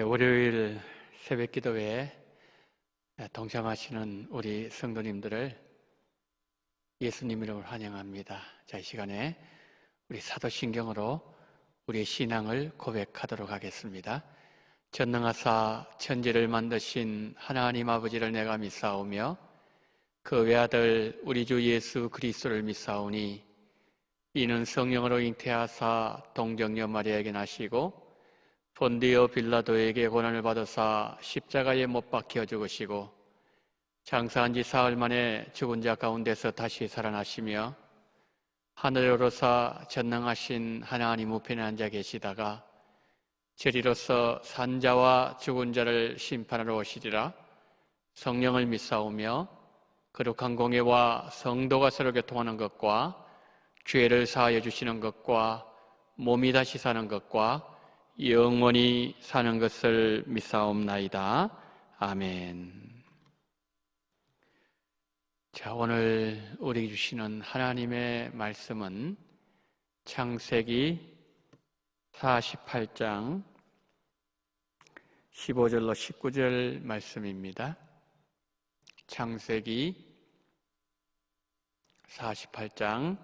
월요일 새벽 기도회에 동참하시는 우리 성도님들을 예수님 이름으로 환영합니다. 자, 이 시간에 우리 사도신경으로 우리의 신앙을 고백하도록 하겠습니다. 전능하사 천지를 만드신 하나님 아버지를 내가 믿사오며 그 외아들 우리 주 예수 그리스도를 믿사오니 이는 성령으로 잉태하사 동정녀 마리아에게 나시고 본디오 빌라도에게 고난을 받으사 십자가에 못 박혀 죽으시고 장사한 지 사흘 만에 죽은 자 가운데서 다시 살아나시며 하늘에 오르사 전능하신 하나님 우편에 앉아 계시다가 저리로서 산자와 죽은 자를 심판하러 오시리라. 성령을 믿사오며 거룩한 공예와 성도가 서로 교통하는 것과 죄를 사하여 주시는 것과 몸이 다시 사는 것과 영원히 사는 것을 믿사옵나이다. 아멘. 자, 오늘 우리에게 주시는 하나님의 말씀은 창세기 48장 15절로 19절 말씀입니다. 창세기 48장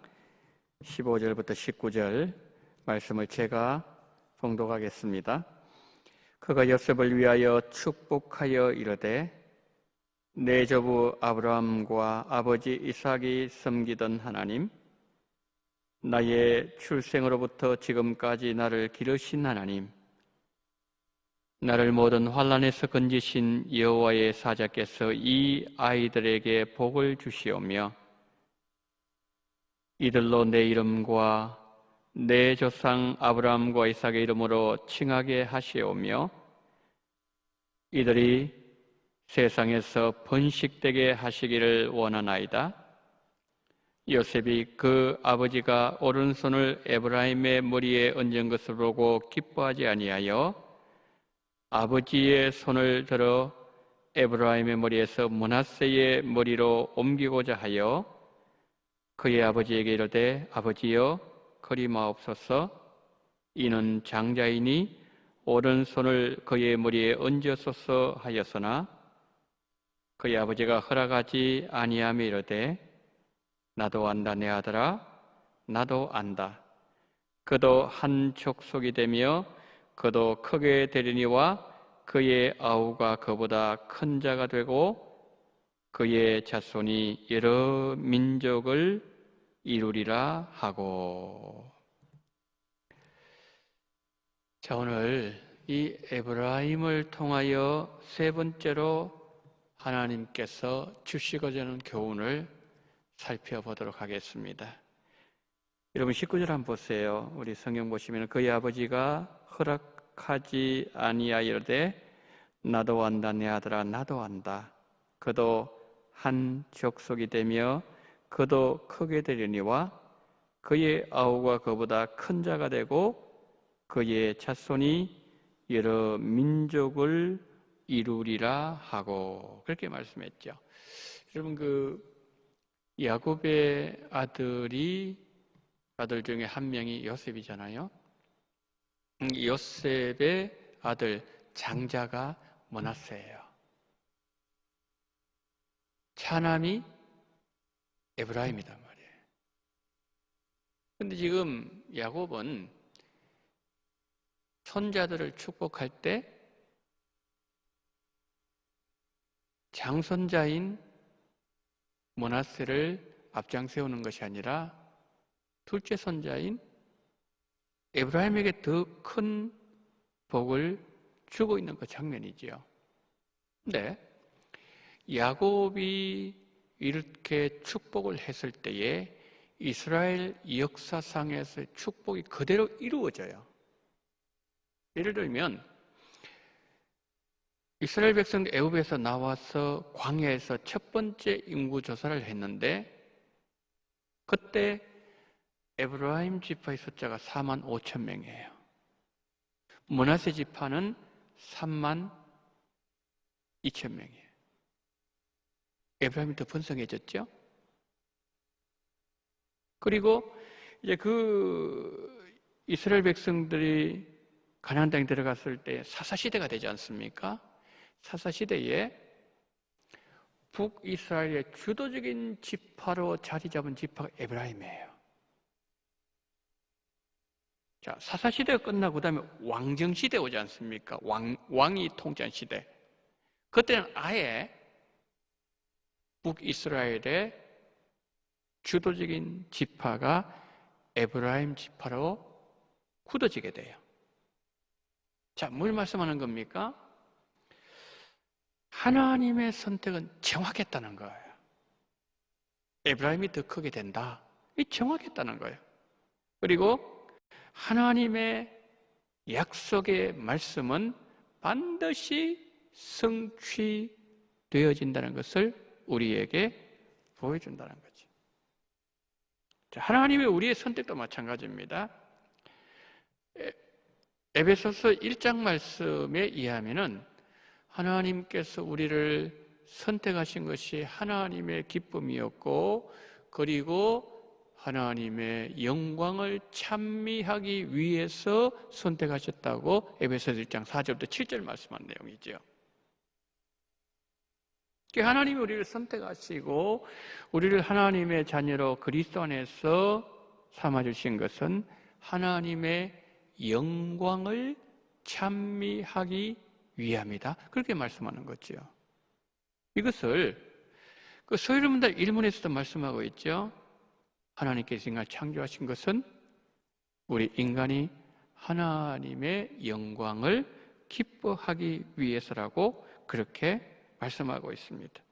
15절부터 19절 말씀을 제가 봉독하겠습니다. 그가 요셉을 위하여 축복하여 이르되 내 조부 아브라함과 아버지 이삭이 섬기던 하나님, 나의 출생으로부터 지금까지 나를 기르신 하나님, 나를 모든 환난에서 건지신 여호와의 사자께서 이 아이들에게 복을 주시오며 이들로 내 이름과 내 조상 아브라함과 이삭의 이름으로 칭하게 하시오며 이들이 세상에서 번식되게 하시기를 원하나이다. 요셉이 그 아버지가 오른손을 에브라임의 머리에 얹은 것을 보고 기뻐하지 아니하여 아버지의 손을 들어 에브라임의 머리에서 므낫세의 머리로 옮기고자 하여 그의 아버지에게 이르되 아버지여 그리 마옵소서. 이는 장자이니 오른손을 그의 머리에 얹어소서 하였으나 그의 아버지가 허락하지 아니하며 이르되 나도 안다 내 아들아 나도 안다. 그도 한 족속이 되며 그도 크게 되리니와 그의 아우가 그보다 큰 자가 되고 그의 자손이 여러 민족을 이루리라 하고. 자, 오늘 이 에브라임을 통하여 세 번째로 하나님께서 주시고자 하는 교훈을 살펴보도록 하겠습니다. 여러분 19절 한번 보세요. 우리 성경 보시면 그의 아버지가 허락하지 아니하여되 나도 안다 내 아들아 나도 안다. 그도 한 족속이 되며 그도 크게 되려니와 그의 아우가 그보다 큰 자가 되고 그의 자손이 여러 민족을 이루리라 하고 그렇게 말씀했죠. 여러분 야곱의 아들 중에 한 명이 요셉이잖아요. 요셉의 아들 장자가 므낫세예요. 차남이 에브라임이단 말이에요. 근데 지금 야곱은 손자들을 축복할 때 장손자인 므낫세를 앞장 세우는 것이 아니라 둘째 손자인 에브라임에게 더 큰 복을 주고 있는 그 장면이지요. 근데 야곱이 이렇게 축복을 했을 때에 이스라엘 역사상에서 축복이 그대로 이루어져요. 예를 들면 이스라엘 백성들 애굽에서 나와서 광야에서 첫 번째 인구 조사를 했는데 그때 에브라임 지파의 숫자가 4만 5천 명이에요. 므낫세 지파는 3만 2천 명이에요. 에브라임이 더 번성해졌죠? 그리고 이제 그 이스라엘 백성들이 가나안 땅에 들어갔을 때 사사시대가 되지 않습니까? 사사시대에 북이스라엘의 주도적인 지파로 자리 잡은 지파가 에브라임이에요. 자, 사사시대가 끝나고 그다음에 왕정시대 오지 않습니까? 왕이 통치한 시대. 그때는 아예 북이스라엘의 주도적인 지파가 에브라임 지파로 굳어지게 돼요. 자, 뭘 말씀하는 겁니까? 하나님의 선택은 정확했다는 거예요. 에브라임이 더 크게 된다. 이 정확했다는 거예요. 그리고 하나님의 약속의 말씀은 반드시 성취되어진다는 것을 우리에게 보여준다는 거죠. 자, 하나님의 우리의 선택도 마찬가지입니다. 에베소서 1장 말씀에 의하면은 하나님께서 우리를 선택하신 것이 하나님의 기쁨이었고, 그리고 하나님의 영광을 찬미하기 위해서 선택하셨다고 에베소서 1장 4절부터 7절 말씀한 내용이죠. 하나님이 우리를 선택하시고 우리를 하나님의 자녀로 그리스도 안에서 삼아주신 것은 하나님의 영광을 찬미하기 위함이다. 그렇게 말씀하는 거죠. 이것을 그 서유문답 1문에서도 말씀하고 있죠. 하나님께서 인간을 창조하신 것은 우리 인간이 하나님의 영광을 기뻐하기 위해서라고 그렇게 말씀하고 있습니다.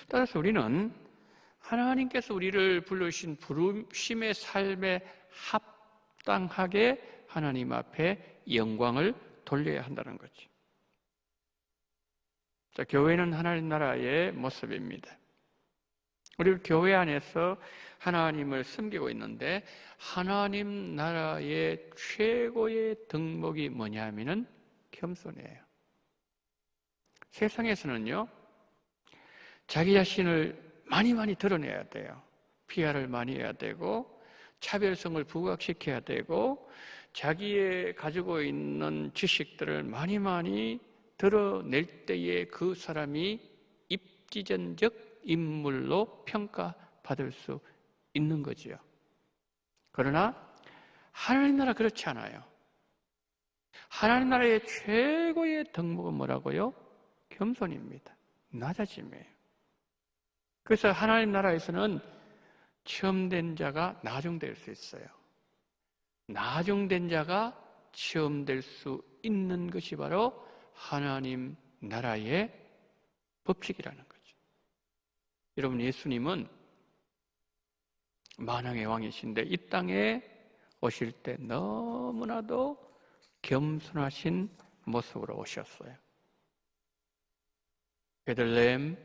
따라서 우리는 하나님께서 우리를 불러주신 부르심의 삶에 합당하게 하나님 앞에 영광을 돌려야 한다는 거죠. 자, 교회는 하나님 나라의 모습입니다. 우리 교회 안에서 하나님을 섬기고 있는데 하나님 나라의 최고의 덕목이 뭐냐 하면은 겸손이에요. 세상에서는요, 자기 자신을 많이 드러내야 돼요. PR을 많이 해야 되고, 차별성을 부각시켜야 되고, 자기의 가지고 있는 지식들을 많이 드러낼 때에 그 사람이 입지전적 인물로 평가받을 수 있는 거지요. 그러나 하나님 나라 그렇지 않아요. 하나님 나라의 최고의 덕목은 뭐라고요? 겸손입니다. 낮아짐이에요. 그래서 하나님 나라에서는 체험된 자가 나중될 수 있어요. 나중된 자가 체험될 수 있는 것이 바로 하나님 나라의 법칙이라는 거죠. 여러분, 예수님은 만왕의 왕이신데 이 땅에 오실 때 너무나도 겸손하신 모습으로 오셨어요. 베들레헴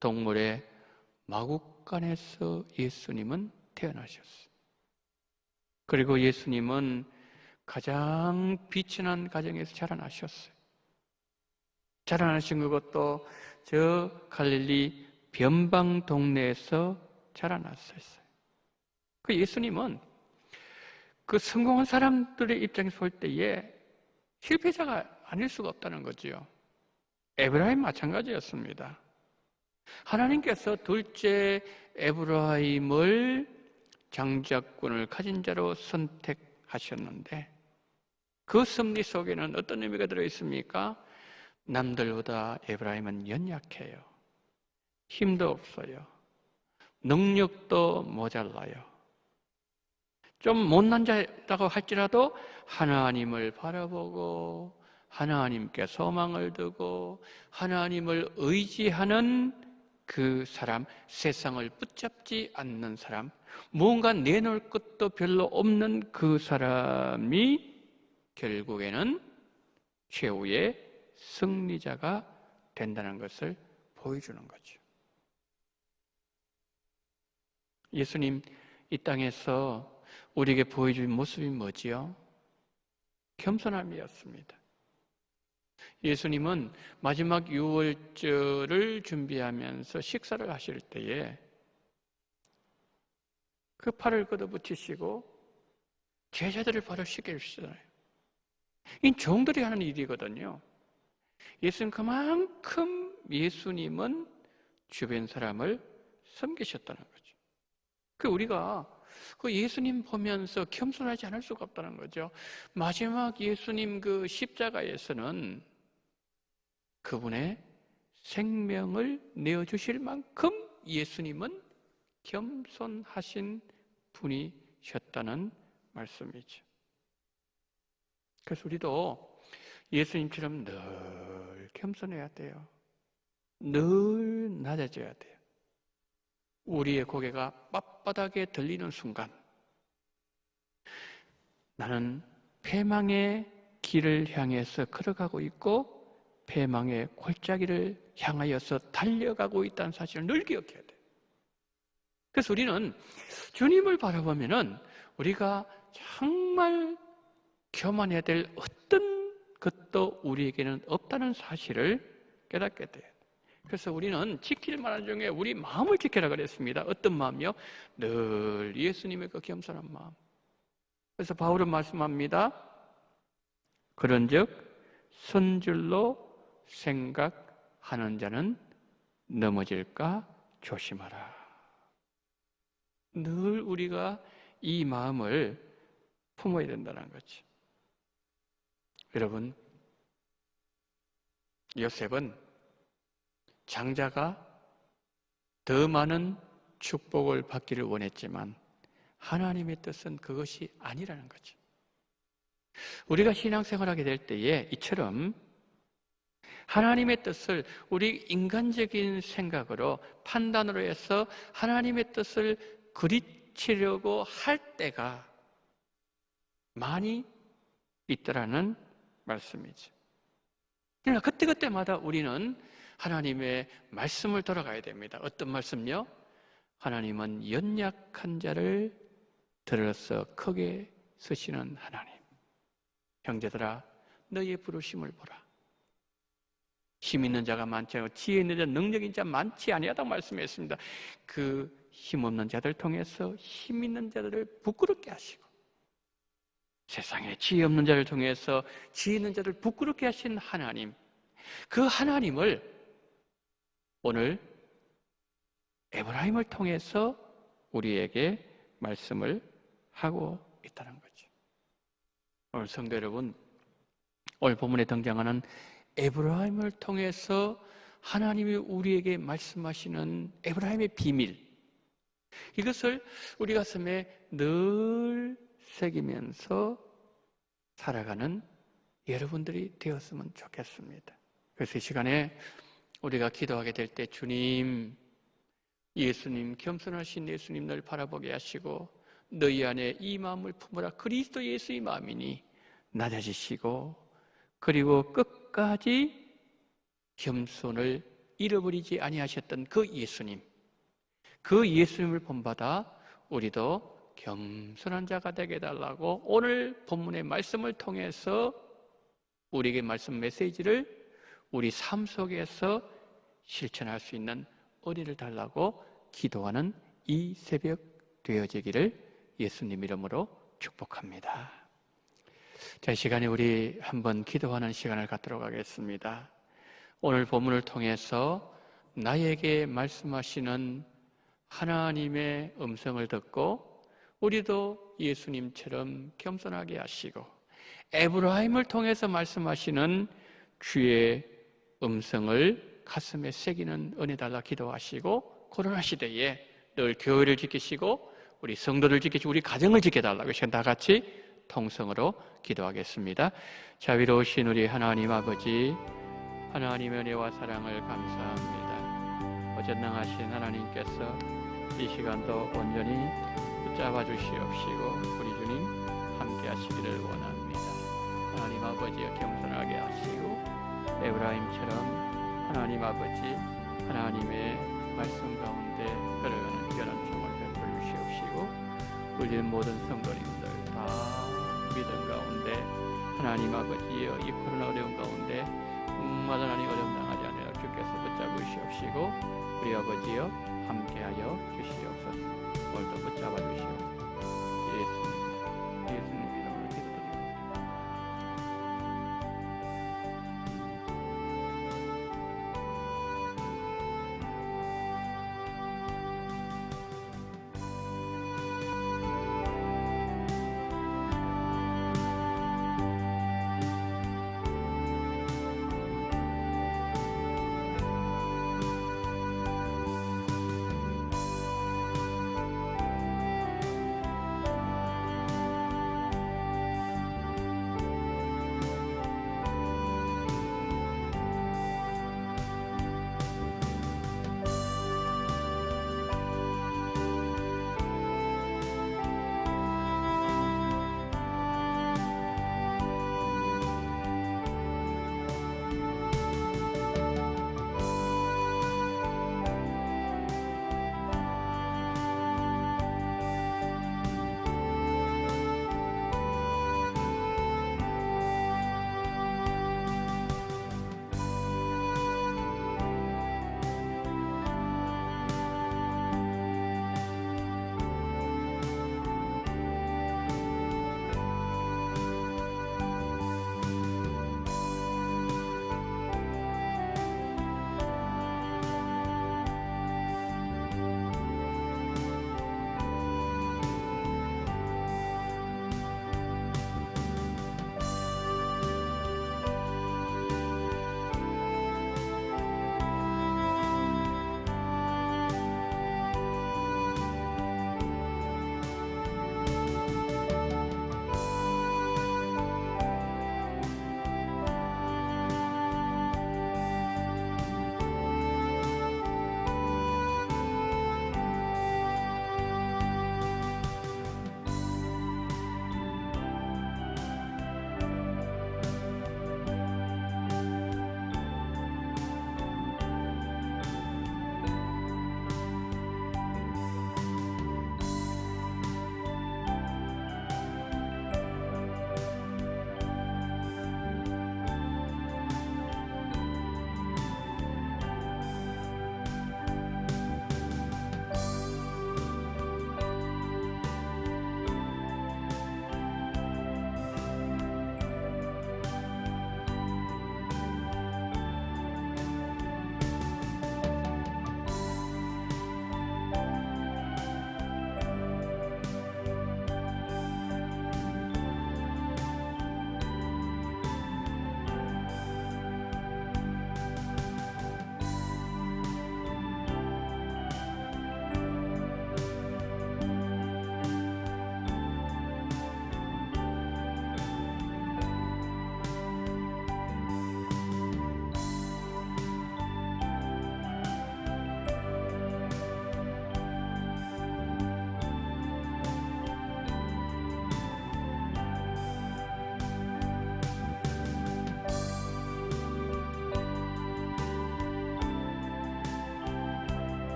동물의 마구간에서 예수님은 태어나셨어요. 그리고 예수님은 가장 비천한 가정에서 자라나셨어요. 자라나신 것도 저 갈릴리 변방 동네에서 자라났어요. 그 예수님은 그 성공한 사람들의 입장에서 볼 때에 실패자가 아닐 수가 없다는 거지요. 에브라임 마찬가지였습니다. 하나님께서 둘째 에브라임을 장자권을 가진 자로 선택하셨는데 그 섭리 속에는 어떤 의미가 들어있습니까? 남들보다 에브라임은 연약해요. 힘도 없어요. 능력도 모자라요. 좀 못난 자라고 할지라도 하나님을 바라보고 하나님께 소망을 두고 하나님을 의지하는 그 사람, 세상을 붙잡지 않는 사람, 무언가 내놓을 것도 별로 없는 그 사람이 결국에는 최후의 승리자가 된다는 것을 보여주는 거죠. 예수님 이 땅에서 우리에게 보여준 모습이 뭐지요? 겸손함이었습니다. 예수님은 마지막 유월절을 준비하면서 식사를 하실 때에 그 팔을 걷어붙이시고 제자들을 바로 시켜주시잖아요. 이 종들이 하는 일이거든요. 예수님 그만큼 예수님은 주변 사람을 섬기셨다는 거죠. 그 우리가 그 예수님 보면서 겸손하지 않을 수가 없다는 거죠. 마지막 예수님 그 십자가에서는 그분의 생명을 내어주실 만큼 예수님은 겸손하신 분이셨다는 말씀이죠. 그래서 우리도 예수님처럼 늘 겸손해야 돼요. 늘 낮아져야 돼요. 우리의 고개가 빳빳하게 들리는 순간 나는 패망의 길을 향해서 걸어가고 있고 패망의 골짜기를 향하여서 달려가고 있다는 사실을 늘 기억해야 돼요. 그래서 우리는 주님을 바라보면은 우리가 정말 교만해야 될 어떤 것도 우리에게는 없다는 사실을 깨닫게 돼요. 그래서 우리는 지킬 만한 중에 우리 마음을 지키라 그랬습니다. 어떤 마음이요? 늘 예수님의 그 겸손한 마음. 그래서 바울은 말씀합니다. 그런즉 선줄로 생각하는 자는 넘어질까 조심하라. 늘 우리가 이 마음을 품어야 된다는 거지. 여러분, 요셉은 장자가 더 많은 축복을 받기를 원했지만 하나님의 뜻은 그것이 아니라는 거죠. 우리가 신앙생활하게 될 때에 이처럼 하나님의 뜻을 우리 인간적인 생각으로 판단으로 해서 하나님의 뜻을 그리치려고 할 때가 많이 있더라는 말씀이죠. 그러나 그때그때마다 우리는 하나님의 말씀을 돌아가야 됩니다. 어떤 말씀요? 하나님은 연약한 자를 들어서 크게 쓰시는 하나님. 형제들아, 너희의 부르심을 보라. 힘 있는 자가 많지 않고 지혜 있는 자, 능력 있는 자 많지 아니하다고 말씀했습니다. 그 힘 없는 자들 통해서 힘 있는 자들을 부끄럽게 하시고 세상에 지혜 없는 자를 통해서 지혜 있는 자들을 부끄럽게 하신 하나님, 그 하나님을 오늘 에브라임을 통해서 우리에게 말씀을 하고 있다는 거죠. 오늘 성도 여러분, 오늘 본문에 등장하는 에브라임을 통해서 하나님이 우리에게 말씀하시는 에브라임의 비밀, 이것을 우리 가슴에 늘 새기면서 살아가는 여러분들이 되었으면 좋겠습니다. 그래서 이 시간에 우리가 기도하게 될 때 주님, 예수님, 겸손하신 예수님을 바라보게 하시고 너희 안에 이 마음을 품으라. 그리스도 예수의 마음이니 낮아지시고 그리고 끝까지 겸손을 잃어버리지 아니하셨던 그 예수님, 그 예수님을 본받아 우리도 겸손한 자가 되게 해달라고 오늘 본문의 말씀을 통해서 우리에게 말씀 메시지를 우리 삶 속에서 실천할 수 있는 은혜를 달라고 기도하는 이 새벽 되어지기를 예수님 이름으로 축복합니다. 자, 이 시간에 우리 한번 기도하는 시간을 갖도록 하겠습니다. 오늘 본문을 통해서 나에게 말씀하시는 하나님의 음성을 듣고 우리도 예수님처럼 겸손하게 하시고 에브라임을 통해서 말씀하시는 주의 음성을 가슴에 새기는 은혜 달라 기도하시고 코로나 시대에 늘 교회를 지키시고 우리 성도를 지키시고 우리 가정을 지켜달라고 시간 다 같이 통성으로 기도하겠습니다. 자비로우신 우리 하나님 아버지, 하나님의 은혜와 사랑을 감사합니다. 어전능하신 하나님께서 이 시간도 온전히 붙잡아 주시옵시고 우리 주님 함께 하시기를 원합니다. 하나님 아버지여 겸손하게 하시고 에브라임처럼 하나님 아버지 하나님의 말씀 가운데 걸어가는 귀한 총을 베풀어 주시옵시고 우리 모든 성도님들 다 믿음 가운데 하나님 아버지여 이 코로나 어려운 가운데 마다 하나님 어려움 당하지 않으라 주께서 붙잡으시옵시고 우리 아버지여 함께하여 주시옵소서. 오늘도 붙잡아 주시옵소서.